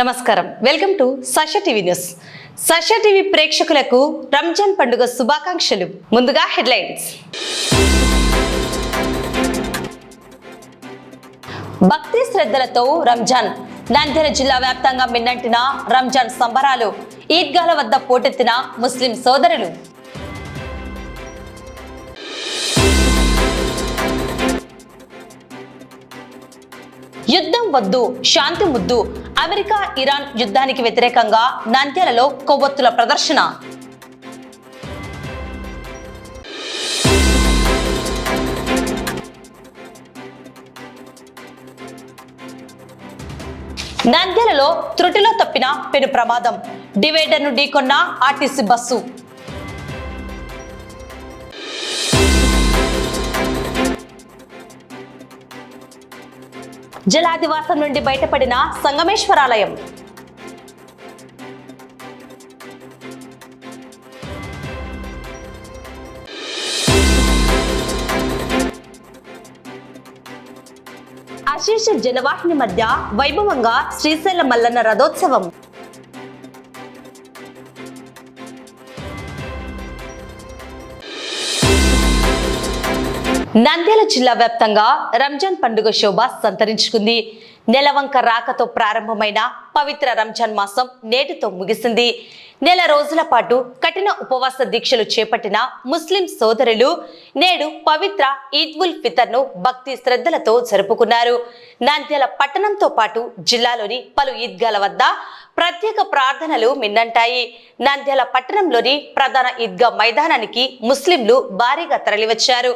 నమస్కారం welcome to సష TV news. సష టీవీ ప్రేక్షకులకు రంజాన్ పండుగ శుభాకాంక్షలు. ముందుగా హెడ్లైన్స్. భక్తి శ్రద్ధలతో రంజాన్. నంద్యాల జిల్లా వ్యాప్తంగా మిన్నంటిన రంజాన్ సంబరాలు. ఈద్గాల వద్ద పోటెత్తిన ముస్లిం సోదరులు. యుద్ధం వద్దు, శాంతి ముద్దు. అమెరికా ఇరాన్ యుద్ధానికి వ్యతిరేకంగా నంద్యాలలో కొవ్వొత్తుల ప్రదర్శన. నంద్యాలలో త్రుటిలో తప్పిన పెను ప్రమాదం. డివైడర్ను ఢీకొన్న ఆర్టీసీ బస్సు. జలాదివాసం నుండి బయటపడిన సంగమేశ్వరాలయం. అశేష జనవాహిని మధ్య వైభవంగా శ్రీశైల మల్లన్న రథోత్సవం. నంద్యాల జిల్లా వ్యాప్తంగా రంజాన్ పండుగ శోభ సంతరించుకుంది. నెలవంక రాకతో ప్రారంభమైన పవిత్ర రంజాన్ మాసం నేటితో ముగిసింది. నెల రోజుల పాటు కఠిన ఉపవాస దీక్షలు చేపట్టిన ముస్లిం సోదరులు నేడు పవిత్ర ఈద్ ఉల్ ఫితర్ ను భక్తి శ్రద్ధలతో జరుపుకున్నారు. నంద్యాల పట్టణంతో పాటు జిల్లాలోని పలు ఈద్గాల వద్ద ప్రత్యేక ప్రార్థనలు మిన్నంటాయి. నంద్యాల పట్టణంలోని ప్రధాన ఈద్గా మైదానానికి ముస్లింలు భారీగా తరలివచ్చారు.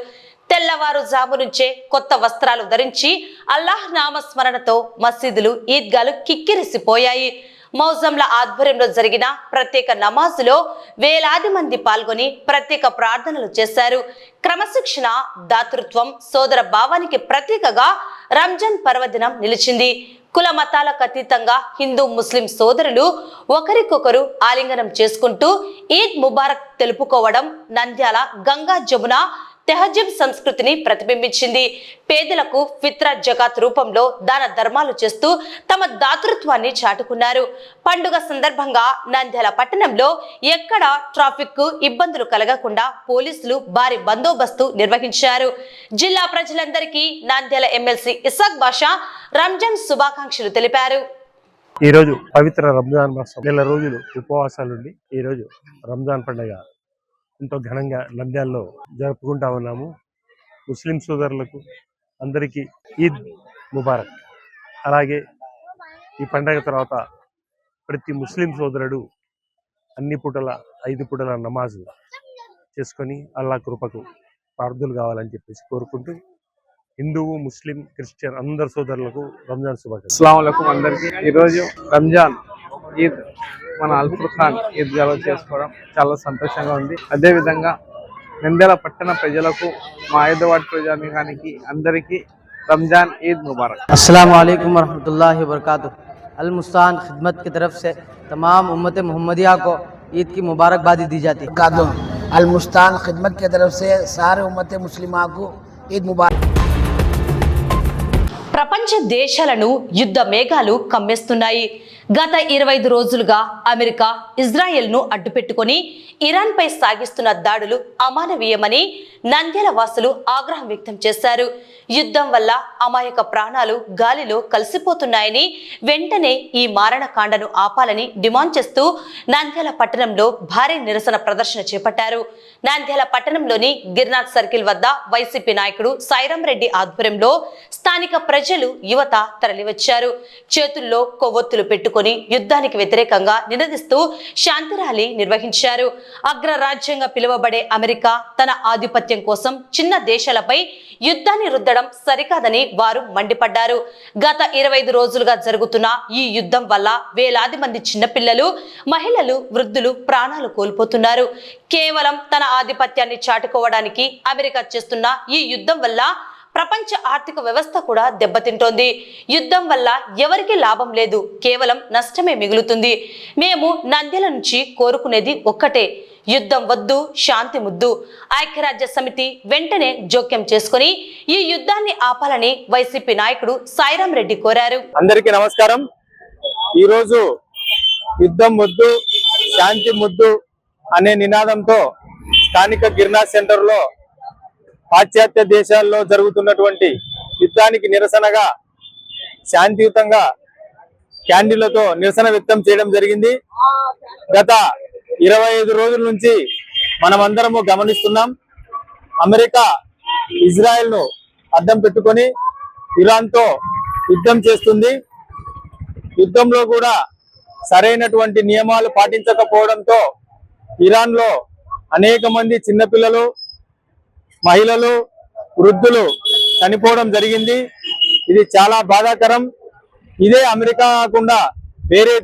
తెల్లవారుజాము నుంచే కొత్త వస్త్రాలు ధరించి అల్లాహ్ నామస్మరణతో మసీదులు ఈద్గాలు కిక్కిరిసిపోయాయి. మౌజంల ఆధ్వర్యంలో జరిగిన ప్రత్యేక నమాజులో వేలాది మంది పాల్గొని ప్రత్యేక ప్రార్థనలు చేశారు. క్రమశిక్షణ, దాతృత్వం, సోదర భావానికి ప్రతీకగా రంజాన్ పర్వదినం నిలిచింది. కుల మతాలకు అతీతంగా హిందూ ముస్లిం సోదరులు ఒకరికొకరు ఆలింగనం చేసుకుంటూ ఈద్ ముబారక్ తెలుపుకోవడం నంద్యాల గంగా జమున తెహజీబ్ సంస్కృతిని ప్రతిబింబించింది. పేదలకు ఫిత్రా జకాత్ రూపంలో దాన ధర్మాలు చేస్తూ తమ దాతృత్వాన్ని చాటుకున్నారు. పండుగ సందర్భంగా నంద్యాల పట్టణంలో ఎక్కడా ట్రాఫిక్ కు ఇబ్బందులు కలగకుండా పోలీసులు భారీ బందోబస్తు నిర్వహించారు. జిల్లా ప్రజలందరికీ నంద్యాల ఎమ్మెల్సీ ఇసాక్ బాషా రంజాన్ శుభాకాంక్షలు తెలిపారు. ఈ రోజు పవిత్ర రంజాన్ మాసం నెల రోజులు ఉపవాసాలుండి ఈ రోజు రంజాన్ పండుగ ఎంతో ఘనంగా నంద్యాలలో జరుపుకుంటా ఉన్నాము. ముస్లిం సోదరులకు అందరికీ ఈద్ ముబారక్. అలాగే ఈ పండగ తర్వాత ప్రతి ముస్లిం సోదరుడు అన్ని పూటల 5 పూటల నమాజ్ చేసుకొని అల్లా కృపకు ప్రార్థనలు కావాలని చెప్పేసి కోరుకుంటూ హిందువు, ముస్లిం, క్రిస్టియన్ అందరు సోదరులకు రంజాన్ శుభాకాంక్షలు. అస్సలాము అలైకుం అందరికీ. ఈరోజు రంజాన్ ఈద్ మన అల్ ఫుర్ఖాన్ ఈద్గాలో చేసుకోవడం చాలా సంతోషంగా ఉంది. అదేవిధంగా నంద్యాల పట్టణ ప్రజలకు, మా హైదరాబాద్ ప్రజానికానికి అందరికీ రంజాన్ ఈద్ मुबारक. अस्सलाम वालेकुम वरहमतुल्लाहि वबरकातुह. अल मुस्तान खिदमत की तरफ से तमाम उम्मत मुहम्मदिया को ईद की मुबारकबादी दी जाती है. अल मुस्तान खिदमत की तरफ से सारे उम्मत मुस्लिमा को ईद मुबारक. ప్రపంచ దేశాలను యుద్ధ మేఘాలు కమ్మేస్తున్నాయి. గత 25 రోజులుగా అమెరికా ఇజ్రాయెల్ ను అడ్డుపెట్టుకుని ఇరాన్ పై సాగిస్తున్న దాడులు అమానవీయమని నంద్యాల వాసులు ఆగ్రహం వ్యక్తం చేశారు. యుద్ధం వల్ల అమాయక ప్రాణాలు గాలిలో కలిసిపోతున్నాయని, వెంటనే ఈ మారణకాండను ఆపాలని డిమాండ్ చేస్తూ నంద్యాల పట్టణంలో భారీ నిరసన ప్రదర్శన చేపట్టారు. నంద్యాల పట్టణంలోని గిర్నాథ్ సర్కిల్ వద్ద వైసీపీ నాయకుడు సాయిరాం రెడ్డి ఆధ్వర్యంలో స్థానిక ప్రజలు, యువత తరలివచ్చారు. చేతుల్లో కొవ్వొత్తులు పెట్టుకుని యుద్ధానికి వ్యతిరేకంగా నినదిస్తూ శాంతి ర్యాలీ నిర్వహించారు. అగ్రరాజ్యంగా పిలువబడే అమెరికా తన ఆధిపత్యం కోసం చిన్న దేశాలపై యుద్ధాన్ని రుద్దడం సరికాదని వారు మండిపడ్డారు. గత 25 రోజులుగా జరుగుతున్న ఈ యుద్ధం వల్ల వేలాది మంది చిన్నపిల్లలు, మహిళలు, వృద్ధులు ప్రాణాలు కోల్పోతున్నారు. కేవలం తన ఆధిపత్యాన్ని చాటుకోవడానికి అమెరికా చేస్తున్న ఈ యుద్ధం వల్ల ప్రపంచ ఆర్థిక వ్యవస్థ కూడా దెబ్బతింటోంది. యుద్ధం వల్ల ఎవరికి లాభం లేదు, కేవలం నష్టమే మిగులుతుంది. మేము నంద్యాల నుంచి కోరుకునేది ఒక్కటే, యుద్ధం వద్దు, శాంతి ముద్దు. ఐక్యరాజ్య సమితి వెంటనే జోక్యం చేసుకుని ఈ యుద్ధాన్ని ఆపాలని వైసీపీ నాయకుడు సాయిరాం రెడ్డి కోరారు. అందరికీ నమస్కారం. ఈరోజు యుద్ధం వద్దు శాంతి ముద్దు అనే నినాదంతో స్థానిక గిర్నా సెంటర్ లో పాశ్చాత్య దేశాల్లో జరుగుతున్నటువంటి యుద్ధానికి నిరసనగా శాంతియుతంగా క్యాండిళ్లతో నిరసన వ్యక్తం చేయడం జరిగింది. గత 25 రోజుల నుంచి మనమందరము గమనిస్తున్నాం. అమెరికా ఇజ్రాయెల్ ను అడ్డం పెట్టుకొని ఇరాన్ తో యుద్ధం చేస్తుంది. యుద్ధంలో కూడా సరైనటువంటి నియమాలు పాటించకపోవడంతో ఇరాన్ లో అనేక మంది చిన్నపిల్లలు, మహిళలు, వృద్ధులు చనిపోవడం జరిగింది. ఇది చాలా బాధాకరం. ఇదే అమెరికా కాకుండా వేరే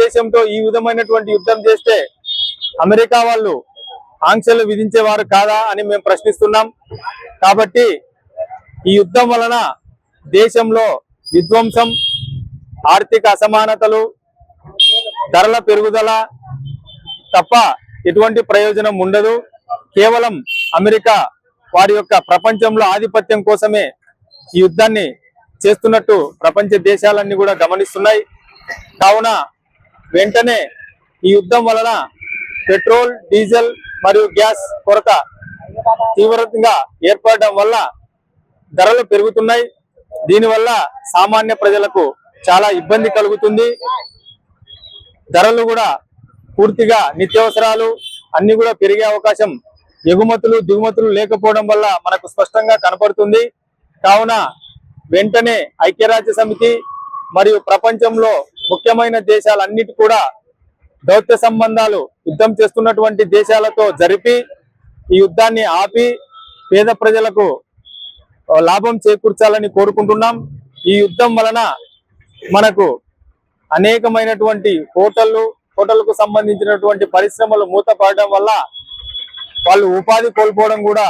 దేశంతో ఈ విధమైనటువంటి యుద్ధం చేస్తే అమెరికా వాళ్ళు ఆంక్షలు విధించేవారు కాదా అని మేము ప్రశ్నిస్తున్నాం. కాబట్టి ఈ యుద్ధం వలన దేశంలో విధ్వంసం, ఆర్థిక అసమానతలు, ధరల పెరుగుదల తప్ప ఎటువంటి ప్రయోజనం ఉండదు. కేవలం అమెరికా వారి యొక్క ప్రపంచంలో ఆధిపత్యం కోసమే ఈ యుద్ధాన్ని చేస్తున్నట్టు ప్రపంచ దేశాలన్నీ కూడా గమనిస్తున్నాయి. కావున వెంటనే ఈ యుద్ధం వలన పెట్రోల్, డీజిల్ మరియు గ్యాస్ కొరత తీవ్రంగా ఏర్పడడం వల్ల ధరలు పెరుగుతున్నాయి. దీనివల్ల సామాన్య ప్రజలకు చాలా ఇబ్బంది కలుగుతుంది. ధరలు కూడా పూర్తిగా నిత్యావసరాలు అన్ని కూడా పెరిగే అవకాశం ఎగుమతులు దిగుమతులు లేకపోవడం వల్ల మనకు స్పష్టంగా కనపడుతుంది. కావున వెంటనే ఐక్యరాజ్య సమితి మరియు ప్రపంచంలో ముఖ్యమైన దేశాలన్నిటి కూడా దౌత్య సంబంధాలు యుద్ధం చేస్తున్నటువంటి దేశాలతో జరిపి ఈ యుద్ధాన్ని ఆపి పేద ప్రజలకు లాభం చేకూర్చాలని కోరుకుంటున్నాం. ఈ యుద్ధం వలన మనకు అనేకమైనటువంటి హోటళ్లకు సంబంధించినటువంటి పరిశ్రమలు మూతపడడం వల్ల వాళ్ళు ఉపాధి కోల్పోవడం కూడా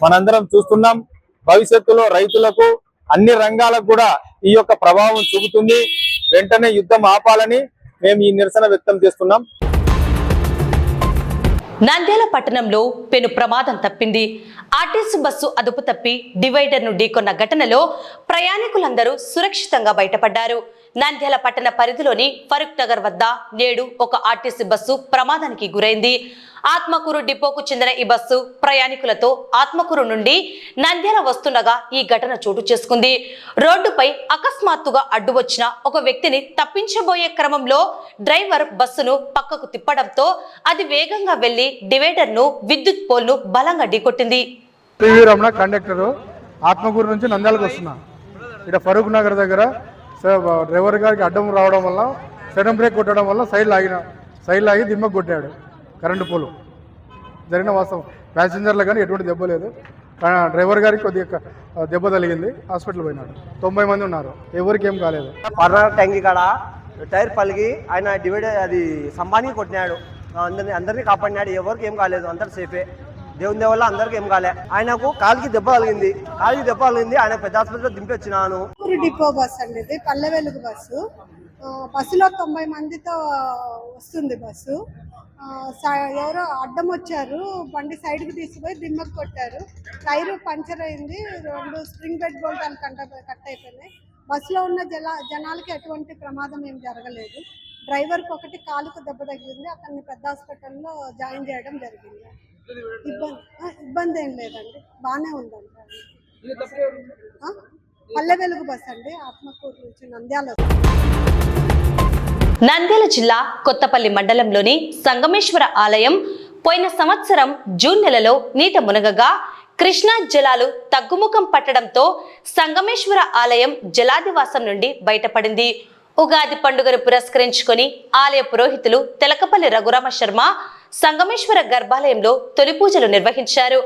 మనందరం చూస్తున్నాం. భవిష్యత్తులో రైతులకు అన్ని రంగాలకు కూడా ఈ యొక్క ప్రభావం చూపుతుంది. వెంటనే యుద్ధం ఆపాలని మేము ఈ నిరసన వ్యక్తం చేస్తున్నాం. నంద్యాల పట్టణంలో పెను ప్రమాదం తప్పింది. ఆర్టీసీ బస్సు అదుపు తప్పి డివైడర్ ను ఢీకొన్న ఘటనలో ప్రయాణికులందరూ సురక్షితంగా బయటపడ్డారు. నంద్యాల పట్టణ పరిధిలోని ఫరూక్ నగర్ వద్ద నేడు ఒక ఆర్టీసీ బస్సు ప్రమాదానికి గురైంది. ఆత్మకూరు డిపోకు చెందిన ఈ బస్సు ప్రయాణికులతో ఆత్మకూరు నుండి నంద్యాల వస్తుండగా ఈ ఘటన చోటు చేసుకుంది. రోడ్డుపై అకస్మాత్తుగా అడ్డు వచ్చిన ఒక వ్యక్తిని తప్పించబోయే క్రమంలో డ్రైవర్ బస్సును పక్కకు తిప్పడంతో అది వేగంగా వెళ్లి డివైడర్ ను విద్యుత్ పోల్ ను బలంగా ఢీకొట్టింది. రమణ కండక్టర్ ఆత్మకూరు నుంచి నంద్యాలకు వస్తున్నా. ఇక్కడ ఫరూక్ నగర్ దగ్గర డ్రైవర్ గారికి అడ్డం రావడం వల్ల సడన్ బ్రేక్ కొట్టడం వల్ల సైడ్ లాగి దిమ్మకు కొట్టాడు. కరెంటు పోలు జరిగిన వాస్తవం. ప్యాసింజర్లు కానీ ఎటువంటి దెబ్బ లేదు. డ్రైవర్ గారికి కొద్దిగా దెబ్బ తగిలింది. హాస్పిటల్ పోయినాడు. 90 మంది ఉన్నారు. ఎవరికి ఏం కాలేదు. పర్నార్ ట్యాంక్ కాడ టైర్ పలిగి ఆయన డివైడర్ అది సంబానికి కొట్టినాడు. అందరినీ కాపాడినాడు. ఎవరికి ఏం కాలేదు. అందరు సేఫే. దేవుని వల్ల అందరికి ఏం కాలే. ఆయనకు కాలికి దెబ్బ తగిలింది. ఆయన పెద్ద ఆసుపత్రిలో దింపొచ్చినాను. డిపో బస్ అండి ఇది. పల్లె వెలుగు బస్సు. బస్సులో 90 మందితో వస్తుంది బస్సు. ఎవరో అడ్డం వచ్చారు. బండి సైడ్కి తీసుకుపోయి దిమ్మకు కొట్టారు. టైరు పంచర్ అయింది. 2 స్ప్రింగ్ బెడ్ బోల్టాలు కట్ అయిపోయినాయి. బస్సులో ఉన్న జనాలకి ఎటువంటి ప్రమాదం ఏం జరగలేదు. డ్రైవర్కి ఒకటి కాలుకు దెబ్బ తగిలింది. అతన్ని పెద్ద హాస్పిటల్లో జాయిన్ చేయడం జరిగింది. ఇబ్బంది ఏం లేదండి. బాగానే ఉందండి. పల్లె వెలుగు బస్ అండి. ఆత్మకూరు నుంచి నంద్యాల. నంద్యాల జిల్లా కొత్తపల్లి మండలంలోని సంగమేశ్వర ఆలయం పోయిన సంవత్సరం జూన్ నెలలో నీట మునగగా కృష్ణా జలాలు తగ్గుముఖం పట్టడంతో సంగమేశ్వర ఆలయం జలాదివాసం నుండి బయటపడింది. ఉగాది పండుగను పురస్కరించుకొని ఆలయ పురోహితులు తెలకపల్లి రఘురామ శర్మ సంగమేశ్వర గర్భాలయంలో తొలి పూజలు నిర్వహించారు.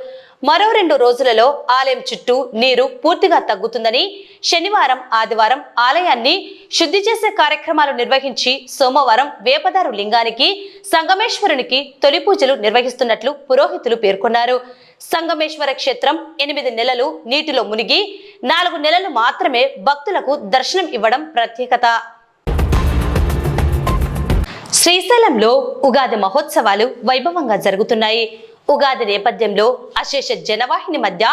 మరో 2 రోజులలో ఆలయం చుట్టూ నీరు పూర్తిగా తగ్గుతుందని శనివారం, ఆదివారం ఆలయాన్ని శుద్ధి చేసే కార్యక్రమాలు నిర్వహించి సోమవారం వేపదారు లింగానికి సంగమేశ్వరునికి తొలి పూజలు నిర్వహిస్తున్నట్లు పురోహితులు పేర్కొన్నారు. సంగమేశ్వర క్షేత్రం 8 నెలలు నీటిలో మునిగి 4 నెలలు మాత్రమే భక్తులకు దర్శనం ఇవ్వడం ప్రత్యేకత. శ్రీశైలంలో ఉగాది మహోత్సవాలు వైభవంగా జరుగుతున్నాయి. ఉగాది నేపథ్యంలో అశేష జనవాహిని మధ్య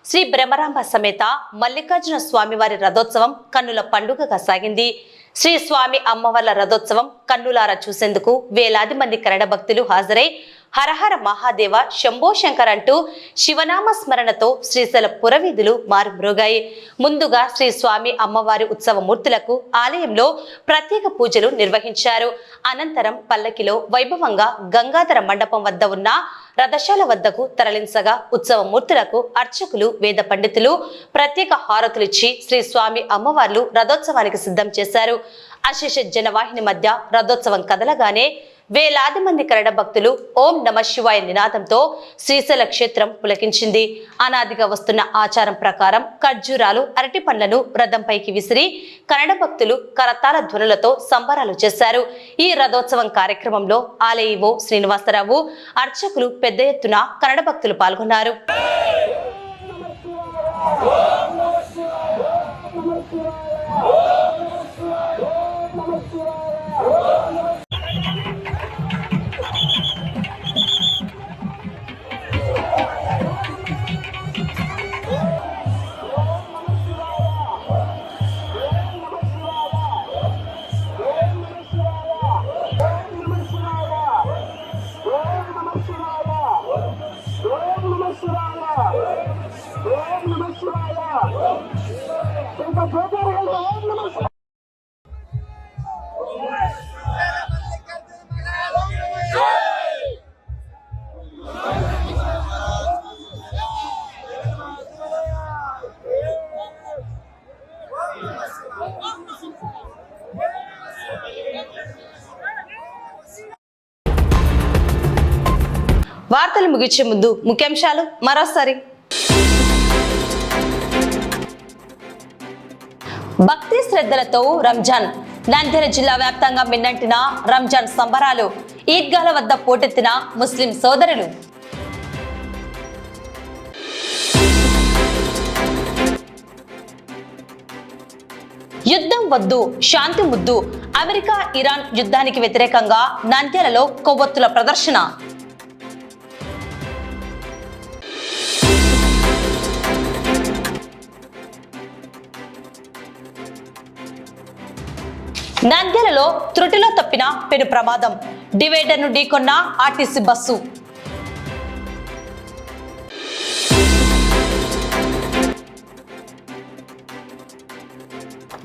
శ్రీ బ్రహ్మరాంబ సమేత మల్లికార్జున స్వామివారి రథోత్సవం కన్నుల పండుగగా సాగింది. శ్రీ స్వామి అమ్మవార్ల రథోత్సవం కన్నులారా చూసేందుకు వేలాది మంది కన్నడ భక్తులు హాజరై హరహర మహాదేవ శంభో శంకర్ అంటూ శివనామ స్మరణతో శ్రీశైల పురవీధులు మారుమ్రోగాయి. ముందుగా శ్రీ స్వామి అమ్మవారి ఉత్సవ మూర్తులకు ఆలయంలో ప్రత్యేక పూజలు నిర్వహించారు. అనంతరం పల్లకిలో వైభవంగా గంగాధర మండపం వద్ద ఉన్న రథశాల వద్దకు తరలించగా ఉత్సవ మూర్తులకు అర్చకులు, వేద పండితులు ప్రత్యేక హారతులిచ్చి శ్రీ స్వామి అమ్మవార్లు రథోత్సవానికి సిద్ధం చేశారు. అశేష జనవాహిని మధ్య రథోత్సవం కదలగానే వేలాది మంది కన్నడ భక్తులు ఓం నమ శివాయ నినాదంతో శ్రీశైల క్షేత్రం పులకించింది. అనాదిగా వస్తున్న ఆచారం ప్రకారం ఖర్జూరాలు, అరటి పండ్లను రథంపైకి విసిరి కన్నడ భక్తులు కరతాళ ధ్వనులతో సంబరాలు చేశారు. ఈ రథోత్సవం కార్యక్రమంలో ఆలయ ఈవో శ్రీనివాసరావు, అర్చకులు పెద్ద ఎత్తున కన్నడ భక్తులు పాల్గొన్నారు. వార్తలు ముగించే ముందు ముఖ్యాంశాలు మరోసారి. భక్తి శ్రద్ధలతో రంజాన్. నంద్యాల జిల్లా వ్యాప్తంగా మిన్నంటిన రంజాన్ సంబరాలు. ఈద్గాల వద్ద పోటెత్తిన ముస్లిం సోదరులు. యుద్ధం వద్దు, శాంతి ముద్దు. అమెరికా ఇరాన్ యుద్ధానికి వ్యతిరేకంగా నంద్యాలలో కొవ్వొత్తుల ప్రదర్శన. నంద్యాలలో త్రుటిలో తప్పిన పెను ప్రమాదం. డివైడర్ను ఢీకొన్న ఆర్టీసీ బస్సు.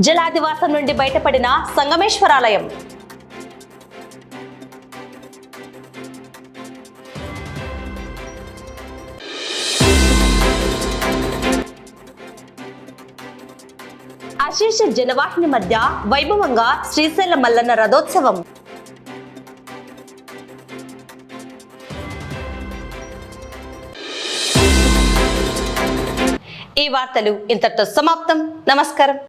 జలాదివాసం నుండి బయటపడిన సంగమేశ్వరాలయం. అశేష జనవాహిని మధ్య వైభవంగా శ్రీశైల మల్లన్న రథోత్సవం. ఈ వార్తలు ఇంతటితో సమాప్తం. నమస్కారం.